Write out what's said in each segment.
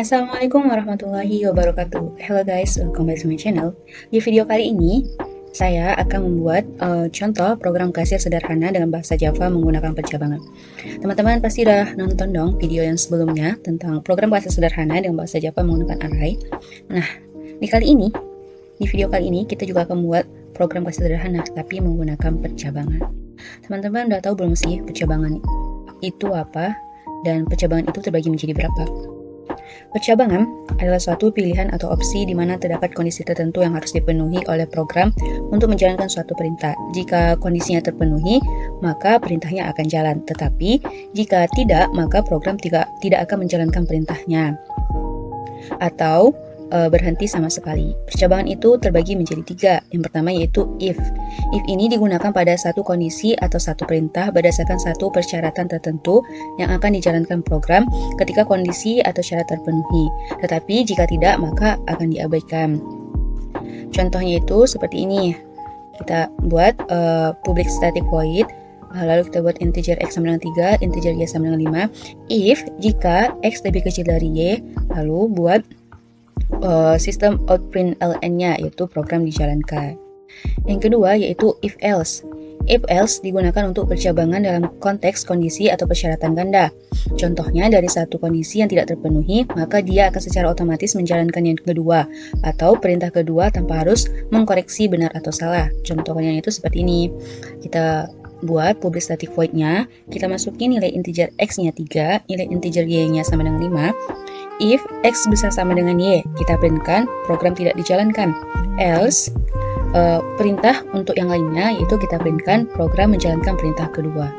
Assalamualaikum warahmatullahi wabarakatuh. Hello guys, welcome back to my channel. Di video kali ini, saya akan membuat contoh program kasir sederhana dengan bahasa Java menggunakan pencabangan. Teman-teman pasti udah nonton dong video yang sebelumnya tentang program kasir sederhana dengan bahasa Java menggunakan array. Nah, di video kali ini kita juga akan membuat program kasir sederhana tapi menggunakan pencabangan. Teman-teman udah tahu belum sih pencabangan itu apa dan pencabangan itu terbagi menjadi berapa? Pencabangan adalah suatu pilihan atau opsi di mana terdapat kondisi tertentu yang harus dipenuhi oleh program untuk menjalankan suatu perintah. Jika kondisinya terpenuhi, maka perintahnya akan jalan. Tetapi, jika tidak, maka program tidak akan menjalankan perintahnya. Atau berhenti sama sekali. Pencabangan itu terbagi menjadi 3. Yang pertama yaitu if. If ini digunakan pada satu kondisi atau satu perintah berdasarkan satu persyaratan tertentu yang akan dijalankan program ketika kondisi atau syarat terpenuhi. Tetapi jika tidak, maka akan diabaikan. Contohnya itu seperti ini. Kita buat public static void, lalu kita buat integer x sama dengan 3, integer y sama dengan 5. If jika x lebih kecil dari y, lalu buat sistem outprintln-nya, yaitu program dijalankan. Yang kedua yaitu if else. If else digunakan untuk pencabangan dalam konteks kondisi atau persyaratan ganda. Contohnya, dari satu kondisi yang tidak terpenuhi, maka dia akan secara otomatis menjalankan yang kedua atau perintah kedua tanpa harus mengkoreksi benar atau salah. Contohnya itu seperti ini. Kita buat public static void-nya, kita masukin nilai integer x-nya 3, nilai integer y-nya sama dengan 5. If x besar sama dengan y, kita printkan program tidak dijalankan. Else, perintah untuk yang lainnya yaitu kita printkan program menjalankan perintah kedua.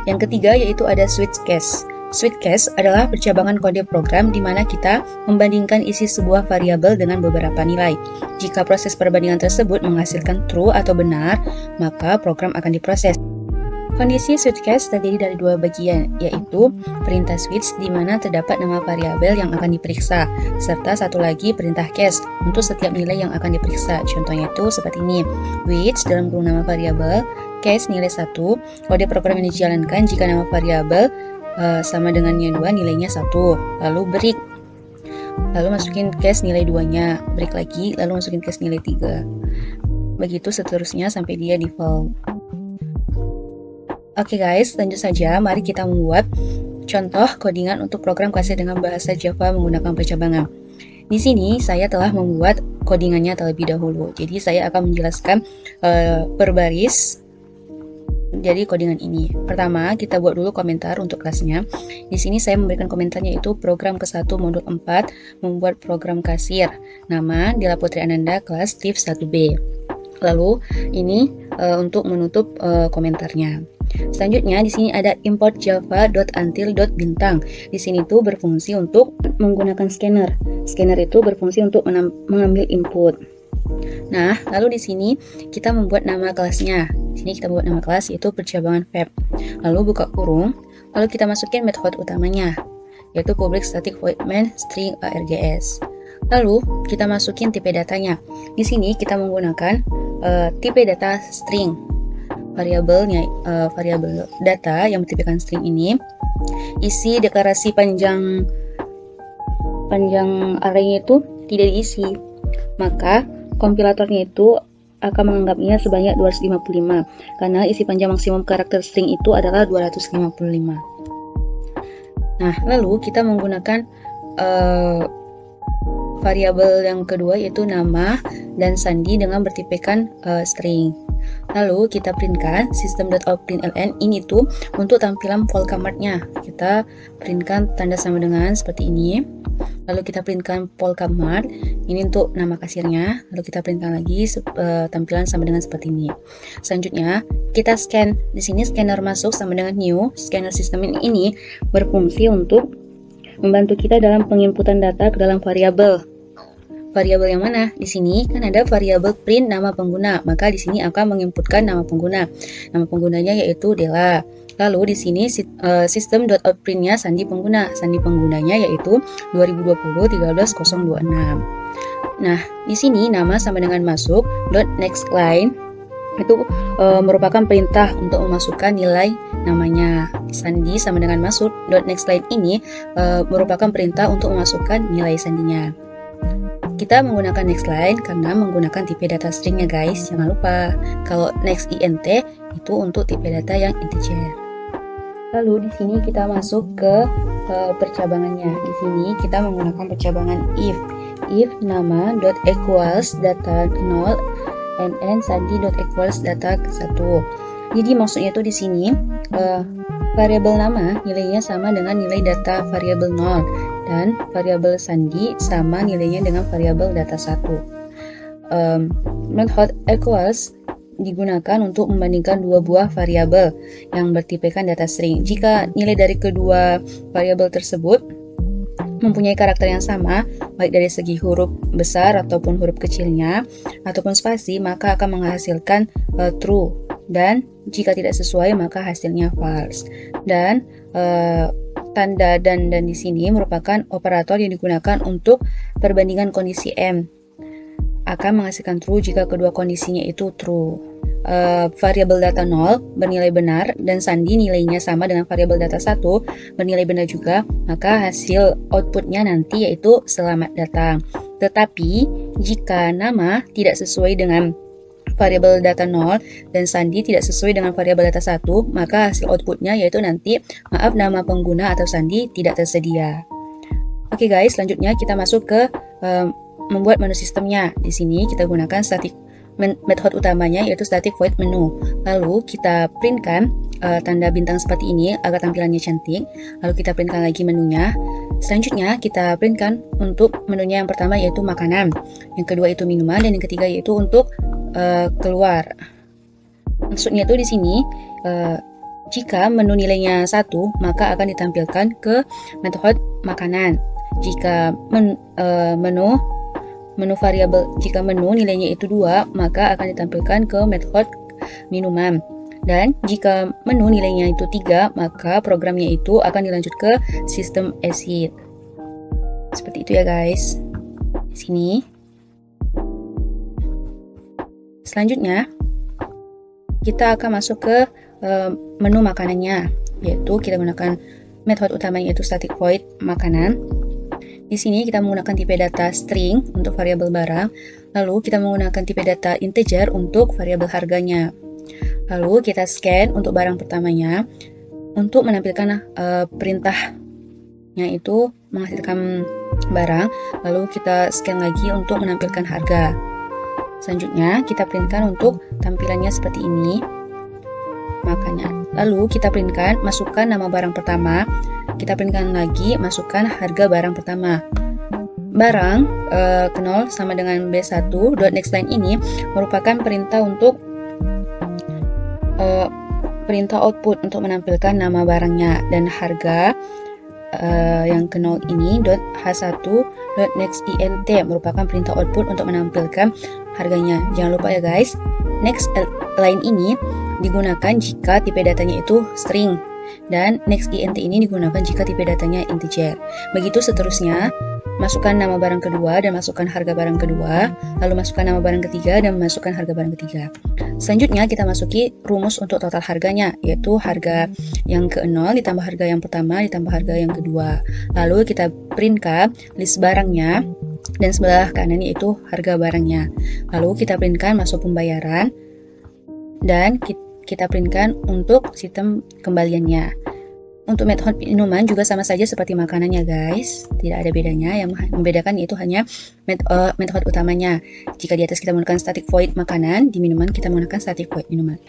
Yang ketiga yaitu ada switch case. Switch case adalah pencabangan kode program di mana kita membandingkan isi sebuah variabel dengan beberapa nilai. Jika proses perbandingan tersebut menghasilkan true atau benar, maka program akan diproses. Kondisi switch case terdiri dari 2 bagian, yaitu perintah switch di mana terdapat nama variabel yang akan diperiksa, serta satu lagi perintah case untuk setiap nilai yang akan diperiksa. Contohnya itu seperti ini, which dalam kurung nama variabel, case nilai 1, kode program yang dijalankan jika nama variabel sama dengannya 2, nilainya 1, lalu break. Lalu masukin case nilai 2-nya, break lagi, lalu masukin case nilai 3. Begitu seterusnya sampai dia default. Oke guys, lanjut saja. Mari kita membuat contoh codingan untuk program kasir dengan bahasa Java menggunakan pencabangan. Di sini saya telah membuat codingannya terlebih dahulu. Jadi saya akan menjelaskan per baris dari codingan ini. Pertama, kita buat dulu komentar untuk kelasnya. Di sini saya memberikan komentarnya itu program ke-1 modul 4 membuat program kasir. Nama Dela Putri Ananda kelas TIF 1B. Lalu ini untuk menutup komentarnya. Selanjutnya di sini ada import java.until.bintang. Di sini tuh berfungsi untuk menggunakan scanner. Scanner itu berfungsi untuk mengambil input. Nah, lalu di sini kita membuat nama kelasnya. Di sini kita membuat nama kelas yaitu pencabangan web. Lalu buka kurung, lalu kita masukin method utamanya yaitu public static void main string args. Lalu kita masukin tipe datanya. Di sini kita menggunakan tipe data string. Variabelnya variabel data yang bertipekan string ini, isi deklarasi panjang arraynya itu tidak diisi, maka kompilatornya itu akan menganggapnya sebanyak 255 karena isi panjang maksimum karakter string itu adalah 255. Nah, lalu kita menggunakan variabel yang kedua yaitu nama dan sandi dengan bertipekan string. Lalu kita printkan system.out.println ini tuh untuk tampilan Polkadotnya. Kita printkan tanda sama dengan seperti ini. Lalu kita printkan Polkadot ini untuk nama kasirnya. Lalu kita printkan lagi tampilan sama dengan seperti ini. Selanjutnya kita scan. Di sini scanner masuk sama dengan new. Scanner sistem ini berfungsi untuk membantu kita dalam penginputan data ke dalam variabel. Variabel yang mana? Di sini kan ada variabel print nama pengguna, maka di sini akan menginputkan nama pengguna. Nama penggunanya yaitu Dela. Lalu di sini system.outprint-nya sandi pengguna. Sandi penggunanya yaitu 2020-13026. Nah, di sini nama sama dengan masuk, .nextLine itu merupakan perintah untuk memasukkan nilai namanya. Sandi sama dengan masuk .nextLine ini merupakan perintah untuk memasukkan nilai sandinya. Kita menggunakan nextLine karena menggunakan tipe data stringnya guys. Jangan lupa kalau nextInt itu untuk tipe data yang integer. Lalu di sini kita masuk ke percabangannya. Di sini kita menggunakan percabangan if nama dot equals data 0 and sandi dot equals data ke 1. Jadi maksudnya itu di sini variabel nama nilainya sama dengan nilai data variabel 0 dan variabel sandi sama nilainya dengan variabel data 1. Method equals digunakan untuk membandingkan dua buah variabel yang bertipekan data string. Jika nilai dari kedua variabel tersebut mempunyai karakter yang sama, baik dari segi huruf besar ataupun huruf kecilnya, ataupun spasi, maka akan menghasilkan true. Dan jika tidak sesuai, maka hasilnya false. Dan tanda dan di sini merupakan operator yang digunakan untuk perbandingan kondisi M. Akan menghasilkan true jika kedua kondisinya itu true. Variabel data 0 bernilai benar dan sandi nilainya sama dengan variabel data 1 bernilai benar juga, maka hasil outputnya nanti yaitu selamat datang. Tetapi jika nama tidak sesuai dengan variabel data 0 dan sandi tidak sesuai dengan variabel data 1, maka hasil outputnya yaitu nanti nama pengguna atau sandi tidak tersedia. Oke guys, selanjutnya kita masuk ke membuat menu sistemnya. Di sini kita gunakan method utamanya yaitu static void menu. Lalu kita printkan tanda bintang seperti ini agar tampilannya cantik. Lalu kita printkan lagi menunya. Selanjutnya kita printkan untuk menunya yang pertama yaitu makanan, yang kedua itu minuman, dan yang ketiga yaitu untuk keluar. Maksudnya itu di sini jika menu nilainya 1, maka akan ditampilkan ke method makanan. Jika menu variabel, jika menu nilainya itu 2, maka akan ditampilkan ke method minuman. Dan jika menu nilainya itu 3, maka programnya itu akan dilanjut ke sistem exit. Seperti itu ya guys. Di sini. Selanjutnya kita akan masuk ke menu makanannya, yaitu kita gunakan method utamanya yaitu static void makanan. Di sini kita menggunakan tipe data string untuk variabel barang, lalu kita menggunakan tipe data integer untuk variabel harganya. Lalu kita scan untuk barang pertamanya untuk menampilkan perintahnya itu menghasilkan barang, lalu kita scan lagi untuk menampilkan harga. Selanjutnya kita printkan untuk tampilannya seperti ini. Makanya, lalu kita printkan, masukkan nama barang pertama, kita printkan lagi, masukkan harga barang pertama. Barang ke0 sama dengan B1 .nextLine ini merupakan perintah untuk perintah output untuk menampilkan nama barangnya, dan harga yang ke0 ini .h1 .nextInt merupakan perintah output untuk menampilkan harganya. Jangan lupa ya guys, nextLine ini digunakan jika tipe datanya itu string, dan nextInt ini digunakan jika tipe datanya integer. Begitu seterusnya, masukkan nama barang kedua dan masukkan harga barang kedua, lalu masukkan nama barang ketiga dan masukkan harga barang ketiga. Selanjutnya kita masuki rumus untuk total harganya, yaitu harga yang ke-0 ditambah harga yang pertama ditambah harga yang kedua. Lalu kita printkan list barangnya dan sebelah kanannya itu harga barangnya. Lalu kita printkan masuk pembayaran dan kita printkan untuk sistem kembaliannya. Untuk method minuman juga sama saja seperti makanannya guys, tidak ada bedanya. Yang membedakan yaitu hanya method utamanya. Jika di atas kita menggunakan static void makanan, di minuman kita menggunakan static void minuman.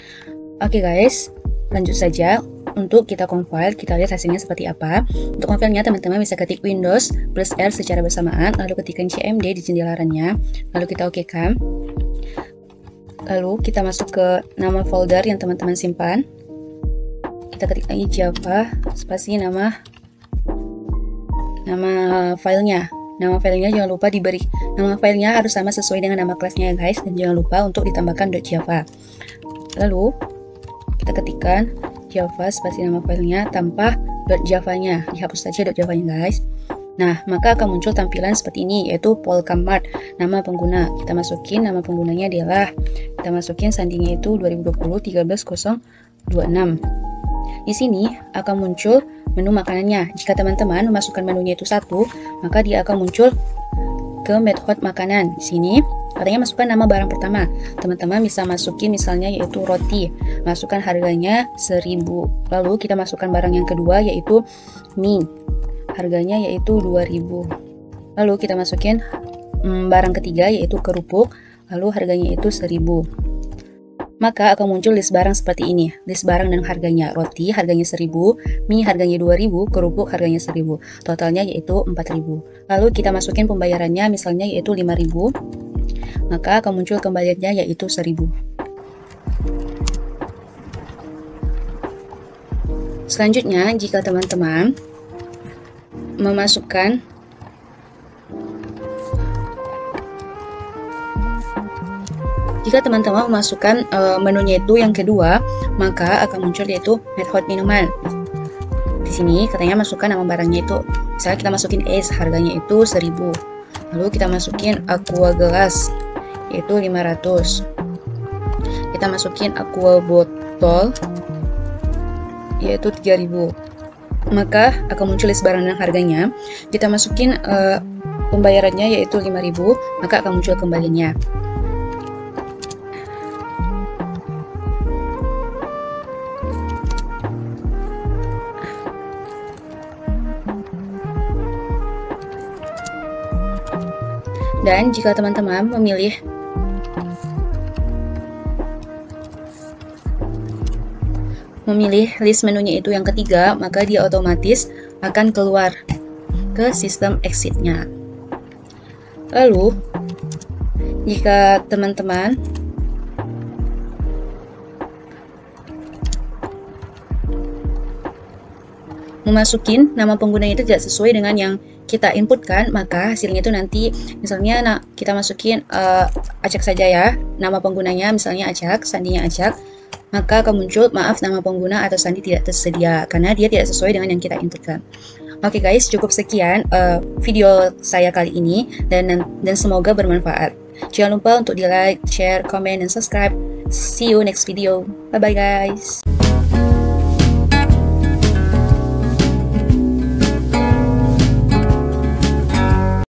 Oke guys, lanjut saja untuk kita compile, kita lihat hasilnya seperti apa. Untuk compile-nya teman-teman bisa ketik Windows plus R secara bersamaan, lalu ketikkan cmd di jendela runnya, lalu kita okekan. Lalu kita masuk ke nama folder yang teman-teman simpan. Kita ketik lagi Java spasi nama filenya. Nama filenya jangan lupa diberi, nama filenya harus sama sesuai dengan nama kelasnya ya guys, dan jangan lupa untuk ditambahkan .java. Lalu kita ketikkan Java spasi nama filenya tanpa .java-nya, dihapus saja .java-nya guys. Nah, maka akan muncul tampilan seperti ini, yaitu Polkadot, nama pengguna. Kita masukin nama penggunanya adalah, kita masukin sandinya itu 2020 13026. Di sini akan muncul menu makanannya. Jika teman-teman memasukkan menunya itu 1, maka dia akan muncul ke method makanan. Di sini katanya masukkan nama barang pertama. Teman-teman bisa masukin misalnya yaitu roti. Masukkan harganya 1000. Lalu kita masukkan barang yang kedua yaitu mie. Harganya yaitu 2000. Lalu kita masukin barang ketiga yaitu kerupuk. Lalu harganya itu 1000. Maka akan muncul list barang seperti ini. List barang dan harganya. Roti harganya 1000, mie harganya 2000, kerupuk harganya 1000. Totalnya yaitu 4000. Lalu kita masukin pembayarannya misalnya yaitu 5000. Maka akan muncul kembaliannya yaitu 1000. Selanjutnya, jika teman-teman memasukkan menunya itu yang kedua, maka akan muncul yaitu method minuman. Di sini katanya masukkan nama barangnya itu. Misalnya kita masukin es, harganya itu 1000. Lalu kita masukin aqua gelas yaitu 500. Kita masukin aqua botol yaitu 3000. Maka akan muncul list barang dan harganya. Kita masukin pembayarannya yaitu 5000, maka akan muncul kembaliannya. Dan jika teman-teman memilih list menunya itu yang ketiga, maka dia otomatis akan keluar ke sistem exit-nya. Lalu, jika teman-teman memasukin nama pengguna itu tidak sesuai dengan yang kita inputkan, maka hasilnya itu nanti misalnya kita masukin acak saja ya, nama penggunanya misalnya acak, sandinya acak, maka akan muncul maaf nama pengguna atau sandi tidak tersedia karena dia tidak sesuai dengan yang kita inputkan. Oke guys, cukup sekian video saya kali ini dan semoga bermanfaat. Jangan lupa untuk di like, share, komen, dan subscribe. See you next video. Bye bye guys.